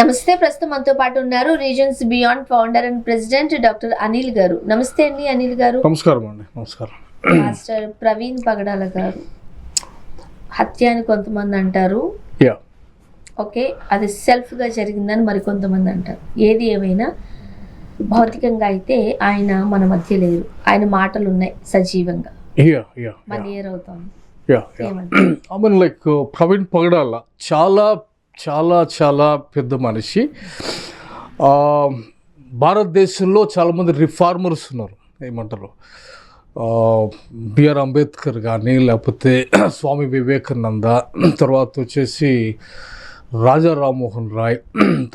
నమస్తే. ప్రస్తుతం మనతో పాటు ఉన్నారు reasons beyond founder and president doctor Anil గారు. నమస్తే అండి అనిల్ గారు. నమస్కారం అండి. నమస్కారం. మాస్టర్ ప్రవీణ్ పగడాల గారు హత్య అని కొంతమంది అంటారు. ఓకే, అది సెల్ఫ్గా జరిగిందని మరికొంతమంది అంటారు. ఏది ఏమైనా భౌతికంగా అయితే ఆయన మన మధ్య లేరు. ఆయన మాటలు ఉన్నాయి సజీవంగా. 1 year అవుతుంది. లైక్ ప్రవీణ్ పగడాల చాలా చాలా చాలా పెద్ద మనిషి. భారతదేశంలో చాలామంది రిఫార్మర్స్ ఉన్నారు. ఏమంటారు, బిఆర్ అంబేద్కర్ కానీ, లేకపోతే స్వామి వివేకానంద, తర్వాత వచ్చేసి రాజా రామ్మోహన్ రాయ్,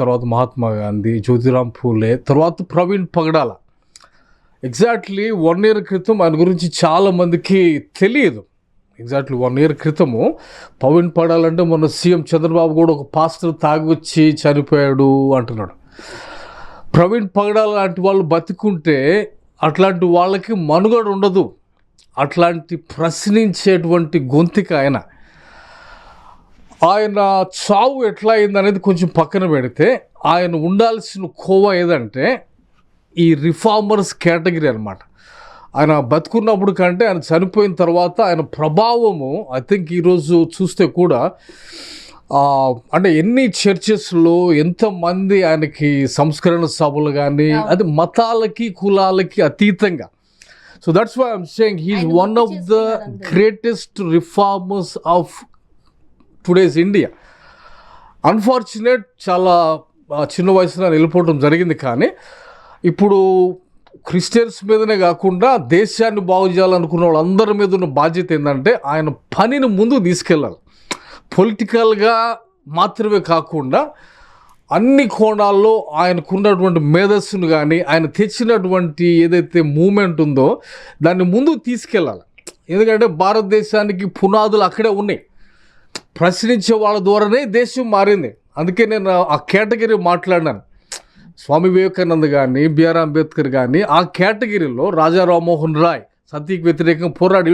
తర్వాత మహాత్మా గాంధీ, జ్యోతిరామ్ ఫూలే, తర్వాత ప్రవీణ్ పగడాల. ఎగ్జాక్ట్లీ 1 year క్రితం ఆయన గురించి చాలామందికి తెలియదు. ఎగ్జాక్ట్లీ 1 year క్రితము ప్రవీణ్ పగడాలంటే మొన్న సీఎం చంద్రబాబు కూడా ఒక పాస్టర్ తాగొచ్చి చనిపోయాడు అంటున్నాడు. ప్రవీణ్ పగడాల లాంటి వాళ్ళు బతికుంటే అట్లాంటి వాళ్ళకి మనుగడ ఉండదు. అట్లాంటి ప్రశ్నించేటువంటి గొంతుక ఆయన చావు ఎట్లా అయిందనేది కొంచెం పక్కన పెడితే, ఆయన ఉండాల్సిన కోవ ఏదంటే ఈ రిఫార్మర్స్ కేటగిరీ అనమాట. ఆయన బతుకున్నప్పుడు కంటే ఆయన చనిపోయిన తర్వాత ఆయన ప్రభావము ఐ థింక్ ఈరోజు చూస్తే కూడా అంటే ఎన్ని చర్చెస్లో ఎంతమంది ఆయనకి సంస్కరణ సభలు కానీ, అది మతాలకి కులాలకి అతీతంగా. So that's why I'm saying he is one of the greatest reformers of today's India. Unfortunate, చాలా చిన్న వయసులో వెళ్ళిపోవడం జరిగింది. కానీ ఇప్పుడు క్రిస్టియన్స్ మీదనే కాకుండా దేశాన్ని బాగు చేయాలనుకున్న వాళ్ళందరి మీద ఉన్న బాధ్యత ఏంటంటే ఆయన పనిని ముందుకు తీసుకెళ్ళాలి. పొలిటికల్గా మాత్రమే కాకుండా అన్ని కోణాల్లో ఆయనకున్నటువంటి మేధస్సును కానీ, ఆయన తెచ్చినటువంటి ఏదైతే మూమెంట్ ఉందో దాన్ని ముందుకు తీసుకెళ్ళాలి. ఎందుకంటే భారతదేశానికి పునాదులు అక్కడే ఉన్నాయి. ప్రశ్నించే వాళ్ళ ద్వారానే దేశం మారింది. అందుకే నేను ఆ కేటగిరీ మాట్లాడినాను. స్వామి వివేకానంద కానీ, బిఆర్ అంబేద్కర్ కానీ, ఆ కేటగిరీలో రాజా రామ్మోహన్ రాయ్ సతీకి వ్యతిరేకంగా పోరాడి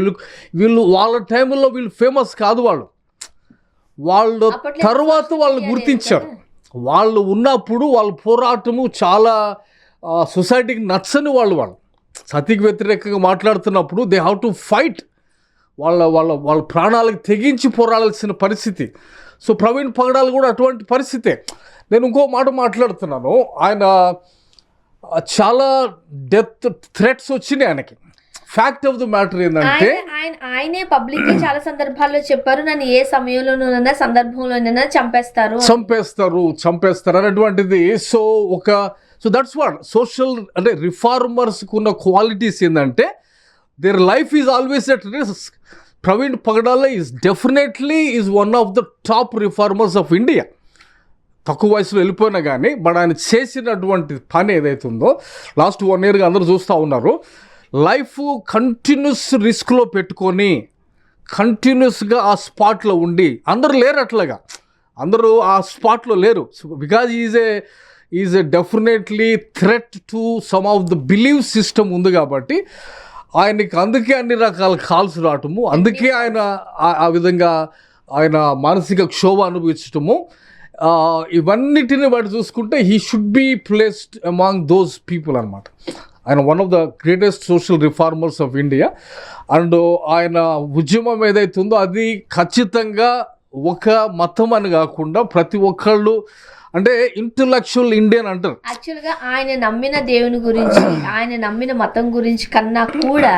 వీళ్ళు వాళ్ళ టైంలో వీళ్ళు ఫేమస్ కాదు. వాళ్ళు తర్వాత వాళ్ళు గుర్తించారు. వాళ్ళు ఉన్నప్పుడు వాళ్ళ పోరాటము చాలా సొసైటీకి నచ్చని వాళ్ళు సతీకి వ్యతిరేకంగా మాట్లాడుతున్నప్పుడు దే హ్యావ్ టు ఫైట్. వాళ్ళ ప్రాణాలకు తెగించి పోరాడాల్సిన పరిస్థితి. సో ప్రవీణ్ పగడాలు కూడా అటువంటి పరిస్థితే. నేను ఇంకో మాట మాట్లాడుతున్నాను. ఆయన చాలా డెత్ థ్రెట్స్ వచ్చినాయి ఆయనకి. ఫ్యాక్ట్ ఆఫ్ ద మ్యాటర్ ఏంటంటే ఆయనే పబ్లిక్ చాలా సందర్భాల్లో చెప్పారు, నన్ను ఏ సమయంలోనైనా సందర్భంలోనైనా చంపేస్తారు అనేటువంటిది. సో దట్స్ వాట్ సోషల్ అంటే రిఫార్మర్స్కి ఉన్న క్వాలిటీస్ ఏంటంటే their life is always at risk. Praveen Pagadala definitely is one of the top reformers of India. తక్కువ వయసులో వెళ్ళిపోయినా కానీ బట్ ఆయన చేసినటువంటి పని ఏదైతే ఉందో లాస్ట్ 1 yearగా అందరూ చూస్తూ ఉన్నారు. లైఫ్ కంటిన్యూస్ రిస్క్లో పెట్టుకొని కంటిన్యూస్గా ఆ స్పాట్లో ఉండి, అందరూ లేరు అట్లాగా, అందరూ ఆ స్పాట్లో లేరు. Because is a definitely threat to some of the believe system ఉంది కాబట్టి ఆయనకి అందుకే అన్ని రకాల కాల్స్ రావటము, అందుకే ఆయన ఆ విధంగా ఆయన మానసిక క్షోభ అనుభవించటము, ఇవన్నిటిని బట్టి చూసుకుంటే he should be placed among those people అనమాట. ఆయన one of the greatest social reformers of India. And ఆయన ఉద్యమం ఏదైతే ఉందో అది ఖచ్చితంగా ఒక మతం అని కాకుండా ప్రతి ఒక్కళ్ళు అంటే ఇంటలెక్చువల్ ఇండియన్ అంటారు. యాక్చువల్గా ఆయన నమ్మిన దేవుని గురించి, ఆయన నమ్మిన మతం గురించి కన్నా కూడా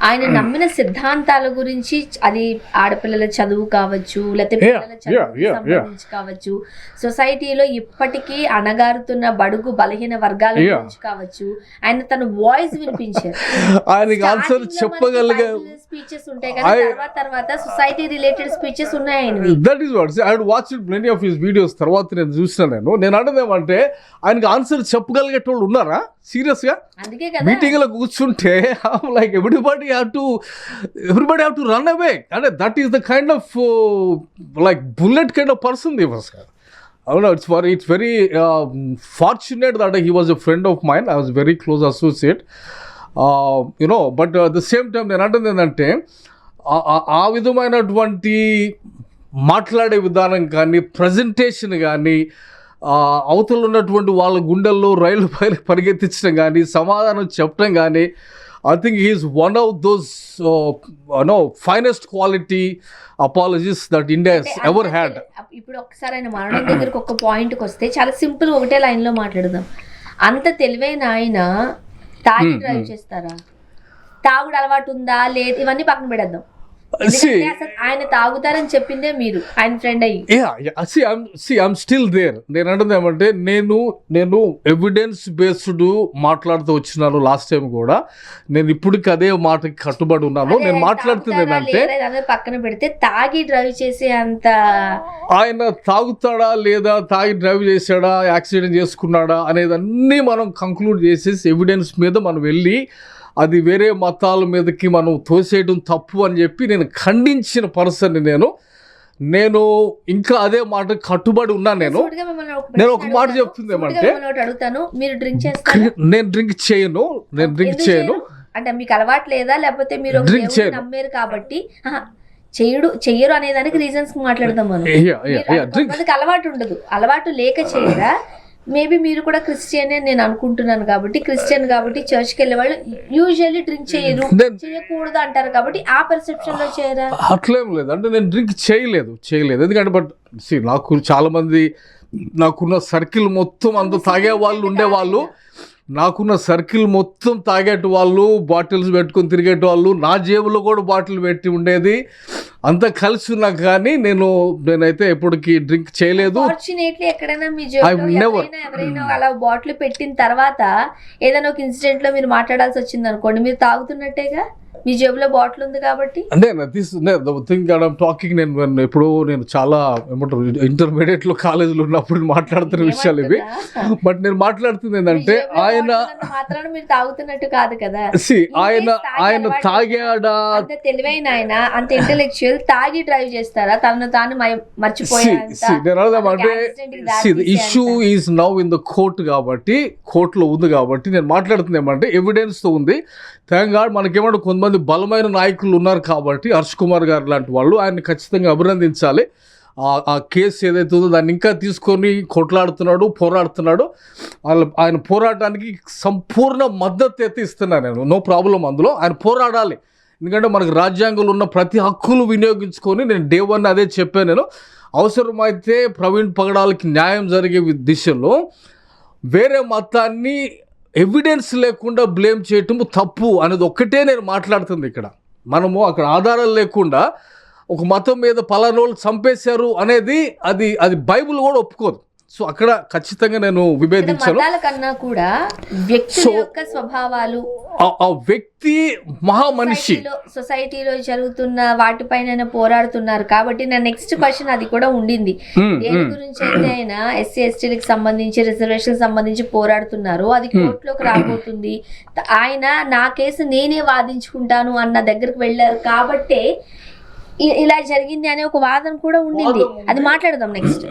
ఆయన నమ్మిన సిద్ధాంతాల గురించి, అది ఆడపిల్లల చదువు కావచ్చు, లేకపోతే పిల్లల చదువు సంబంధించి కావచ్చు, సొసైటీలో ఇప్పటికీ అణగారుతున్న బడుగు బలహీన వర్గాల గురించి కావచ్చు, ఆయన తన వాయిస్ వినిపించారు. ఆయనకి ఆన్సర్ చెప్పగలిగే స్పీచెస్ ఉంటాయి కదా, తర్వాత సొసైటీ రిలేటెడ్ స్పీచెస్ ఉన్నాయి. That is what I had watched many of his videos. తర్వాత నేను చూసిన నేను అంటదేమంటే ఆయనకి ఆన్సర్ చెప్పగలిగేటోళ్ళు ఉన్నారా సీరియస్గా? అందుకే కదా మీటింగ్లో కూర్చుంటే like everybody have to run away. అంటే that is the kind of like bullet kind of person the was. It's very fortunate that he was a friend of mine. I was a very close associate. But at the same time నేను అంటుంది ఏంటంటే ఆ విధమైనటువంటి మాట్లాడే విధానం కానీ, presentation కానీ, అవతల ఉన్నటువంటి వాళ్ళ గుండెల్లో రైలు పరిగెత్తించడం కానీ సమాధానం చెప్పడం కానీ I think he is one of those finest quality apologists that India has ever had. ఇప్పుడు ఒకసారి ఆయన మరణం దగ్గరకు ఒక పాయింట్కి వస్తే చాలా సింపుల్ ఒకటే లైన్లో మాట్లాడదాం. అంత తెలివైన ఆయన తాగి డ్రైవ్ చేస్తారా? తాగుడు అలవాటు ఉందా లేదు ఇవన్నీ పక్కన పెడద్దాం. అసలు ఆయన తాగుతారని చెప్పిందే మీరు ఆయన ఫ్రెండ్ అయ్యి. I'm still there. నేను అంటుంది ఏమంటే నేను ఎవిడెన్స్ బేస్డ్ మాట్లాడుతూ వచ్చినాను లాస్ట్ టైం కూడా. నేను ఇప్పటికి అదే మాటకి కట్టుబడి ఉన్నాను. నేను మాట్లాడుతుంది ఏంటంటే పక్కన పెడితే తాగి డ్రైవ్ చేసే అంత ఆయన తాగుతాడా లేదా, తాగి డ్రైవ్ చేశాడా, యాక్సిడెంట్ చేసుకున్నాడా అనేది అన్నీ మనం కంక్లూడ్ చేసేసి ఎవిడెన్స్ మీద మనం వెళ్ళి అది వేరే మతాల మీదకి మనం తోసేయడం తప్పు అని చెప్పి నేను ఖండించిన పర్సన్ని నేను ఇంకా అదే మాట కట్టుబడి ఉన్నా. నేను ఒక మాట చెప్తుంది ఏమంటే అడుగుతాను, మీరు డ్రింక్ చేస్తారు? నేను డ్రింక్ చేయను. అంటే మీకు అలవాటు లేదా, లేకపోతే మీరు నమ్మారు కాబట్టి చెయ్యరు అనే దానికి రీజన్స్ మాట్లాడదాం మనం. అలవాటు ఉండదు, అలవాటు లేక చేయరా? మేబీ మీరు కూడా క్రిస్టియన్ అని నేను అనుకుంటున్నాను కాబట్టి, క్రిస్టియన్ కాబట్టి చర్చ్కి వెళ్ళే వాళ్ళు యూజువల్లీ డ్రింక్ చేయరు, చేయకూడదు అంటారు కాబట్టి ఆ పర్సెప్షన్ లో చేయరా? అట్లేం లేదు. అంటే నేను డ్రింక్ చేయలేదు. ఎందుకంటే బట్ నాకు చాలా మంది, నాకున్న సర్కిల్ మొత్తం అంత తాగే వాళ్ళు ఉండేవాళ్ళు. నాకున్న సర్కిల్ మొత్తం తాగేటి వాళ్ళు, బాటిల్స్ పెట్టుకొని తిరిగేటి వాళ్ళు, నా జేబులో కూడా బాటిల్ పెట్టి ఉండేది. అంతా కలిసి ఉన్నా కానీ నేనైతే ఎప్పటికీ డ్రింక్ చేయలేదు. ఫార్చునేట్లీ ఎక్కడైనా మీ జేబులో ఎవరైనా అలా బాటిల్ పెట్టిన తర్వాత ఏదైనా ఒక ఇన్సిడెంట్ లో మీరు మాట్లాడాల్సి వచ్చింది అనుకోండి, మీరు తాగుతున్నట్టేగా, మీ జేబులో బాటిల్ ఉంది కాబట్టి. అంటే టాకింగ్ నేను చాలా ఏమంటారు ఇంటర్మీడియట్ లో కాలేజీలో ఉన్నప్పుడు మాట్లాడుతున్న విషయాలు ఇవి. బట్ నేను మాట్లాడుతుంది ఏంటంటే ఆయన మాత్రాన మీరు తాగుతున్నట్టు కాదు కదా. ఆయన తాగాడా? అంత తెలివైన ఆయన, అంత ఇంటెలెక్చువల్, తాగి డ్రైవ్ చేస్తారా? తనను తాను మర్చిపోయారంటే issue is now in the court కాబట్టి, కోర్టులో ఉంది కాబట్టి నేను మాట్లాడుతుంది ఏమంటే ఎవిడెన్స్ తో ఉంది. థ్యాంక్ గాడ్ మనకేమంటే కొంతమంది బలమైన నాయకులు ఉన్నారు కాబట్టి, హర్ష్ కుమార్ గారు లాంటి వాళ్ళు, ఆయన్ని ఖచ్చితంగా అభినందించాలి. ఆ కేసు ఏదైతే ఉందో దాన్ని ఇంకా తీసుకొని పోరాడుతున్నాడు. ఆయన పోరాటానికి సంపూర్ణ మద్దతు అయితే ఇస్తున్నాను నేను, నో ప్రాబ్లం. అందులో ఆయన పోరాడాలి. ఎందుకంటే మనకు రాజ్యాంగంలో ఉన్న ప్రతి హక్కులు వినియోగించుకొని, నేను డే 1 అదే చెప్పాను. నేను అవసరమైతే ప్రవీణ్ పగడాలకి న్యాయం జరిగే దిశలో వేరే మతాన్ని ఎవిడెన్స్ లేకుండా బ్లేమ్ చేయటం తప్పు అనేది ఒక్కటే నేను మాట్లాడుతుంది. ఇక్కడ మనము అక్కడ ఆధారాలు లేకుండా ఒక మతం మీద పలానోళ్ళు చంపేశారు అనేది అది బైబిల్ కూడా ఒప్పుకోదు. సో అక్కడ ఖచ్చితంగా నేను విభేదించాను. మతాల కన్నా కూడా వ్యక్తి యొక్క స్వభావాలు, ఆ వ్యక్తి మహామనిషి, సొసైటీలో జరుగుతున్న వాటిపైన పోరాడుతున్నారు కాబట్టి నా నెక్స్ట్ క్వశ్చన్ అది కూడా ఉండింది. దేని గురించి అయితే ఆయన ఎస్సీ ఎస్టీలకు సంబంధించి, రిజర్వేషన్ సంబంధించి పోరాడుతున్నారు, అది కోర్టులోకి రాబోతుంది, ఆయన నా కేసు నేనే వాదించుకుంటాను అన్న దగ్గరకు వెళ్ళారు కాబట్టి ఇలా జరిగింది అనే ఒక వాదన కూడా ఉండింది. అది మాట్లాడదాం నెక్స్ట్.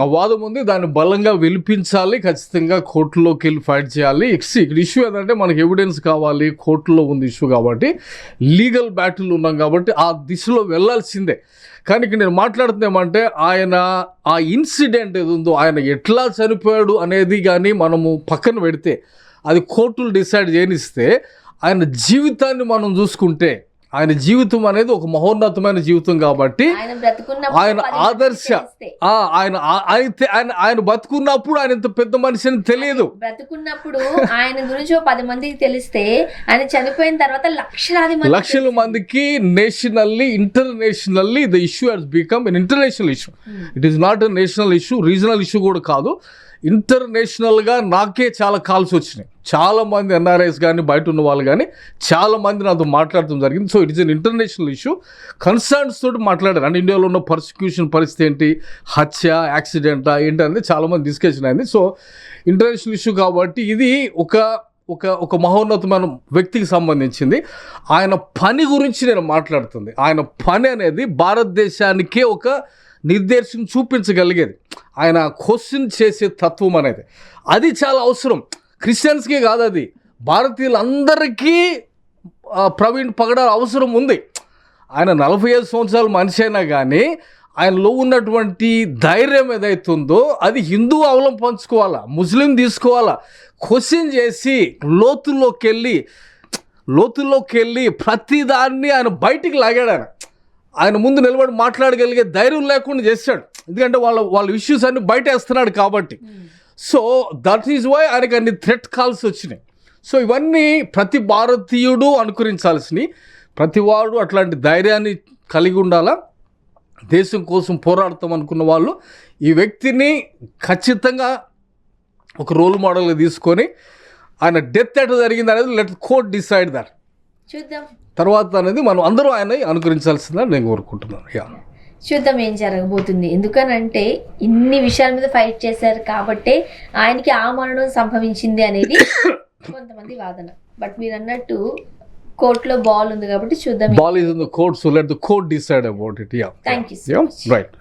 ఆ వాదం ఉంది, దాన్ని బలంగా విలిపించాలి, ఖచ్చితంగా కోర్టులోకి వెళ్ళి ఫైట్ చేయాలి. ఇక్కడ ఇష్యూ ఏంటంటే మనకి ఎవిడెన్స్ కావాలి, కోర్టులో ఉంది ఇష్యూ కాబట్టి, లీగల్ బ్యాటిల్ ఉన్నాం కాబట్టి ఆ దిశలో వెళ్ళాల్సిందే. కానీ ఇక్కడ నేను మాట్లాడుతుంది ఏమంటే ఆయన ఆ ఇన్సిడెంట్ ఏది ఉందో, ఆయన ఎట్లా చనిపోయాడు అనేది కానీ మనము పక్కన పెడితే, అది కోర్టులు డిసైడ్ చేయనిస్తే, ఆయన జీవితాన్ని మనం చూసుకుంటే, ఆయన జీవితం అనేది ఒక మహోన్నతమైన జీవితం కాబట్టి, ఆయన ఆదర్శ, ఆయన బతుకున్నప్పుడు ఆయన ఇంత పెద్ద మనిషి అని తెలియదు. బ్రతుకున్నప్పుడు ఆయన గురించి 10 మందికి తెలిస్తే, ఆయన చనిపోయిన తర్వాత లక్షల మందికి nationally, internationally the issue has become an international issue. It is not a national issue, regional issue కూడా కాదు. ఇంటర్నేషనల్గా నాకే చాలా కాల్స్ వచ్చినాయి. చాలామంది ఎన్ఆర్ఐస్ కానీ, బయట ఉన్న వాళ్ళు కానీ చాలామంది నాతో మాట్లాడటం జరిగింది. So it is an international issue. Concerns తోటి మాట్లాడారు. అంటే ఇండియాలో ఉన్న పర్సిక్యూషన్ పరిస్థితి ఏంటి, హత్య, యాక్సిడెంటా ఏంటి అనేది చాలామంది డిస్కషన్ అయింది. సో ఇంటర్నేషనల్ ఇష్యూ కాబట్టి ఇది ఒక మహోన్నతమైన వ్యక్తికి సంబంధించింది. ఆయన పని గురించి నేను మాట్లాడుతుంది. ఆయన పని అనేది భారతదేశానికే ఒక నిర్దేశం చూపించగలిగేది. ఆయన క్వశ్చన్ చేసే తత్వం అనేది అది చాలా అవసరం. క్రిస్టియన్స్కే కాదు, అది భారతీయులందరికీ ప్రవీణ్ పగడాల అవసరం ఉంది. ఆయన 45 సంవత్సరాల మనిషి అయినా కానీ ఆయనలో ఉన్నటువంటి ధైర్యం ఏదైతుందో అది హిందూ అవలంబించుకోవాలా, ముస్లిం తీసుకోవాలా, క్వశ్చన్ చేసి లోతుల్లోకి వెళ్ళి ప్రతిదాన్ని ఆయన బయటికి లాగాడు. ఆయన ముందు నిలబడి మాట్లాడగలిగే ధైర్యం లేకుండా చేశాడు, ఎందుకంటే వాళ్ళ ఇష్యూస్ అన్ని బయట వేస్తున్నాడు కాబట్టి. సో దట్ ఈజ్ వై ఆయనకి అన్ని థ్రెట్ కాల్స్ వచ్చినాయి. సో ఇవన్నీ ప్రతి భారతీయుడు అనుకరించాల్సినవి. ప్రతివాడు అట్లాంటి ధైర్యాన్ని కలిగి ఉండాలా. దేశం కోసం పోరాడతాం అనుకున్న వాళ్ళు ఈ వ్యక్తిని ఖచ్చితంగా ఒక రోల్ మోడల్గా తీసుకొని, ఆయన డెత్ ఎట్లా జరిగింది అనేది లెట్ కోర్ట్ డిసైడ్ దట్. చూద్దాం తర్వాత అనేది మనం అందరూ ఆయన అనుకరించాల్సిందని నేను కోరుకుంటున్నాను. చూద్దాం ఏం జరగబోతుంది. ఎందుకనంటే ఇన్ని విషయాల మీద ఫైట్ చేశారు కాబట్టే ఆయనకి ఆ మరణం సంభవించింది అనేది కొంతమంది వాదన. బట్ మీరు అన్నట్టు కోర్టులో బాల్ ఉంది కాబట్టి చూద్దాం. Ball is in the court, so let the court decide about it. Thank you. Right.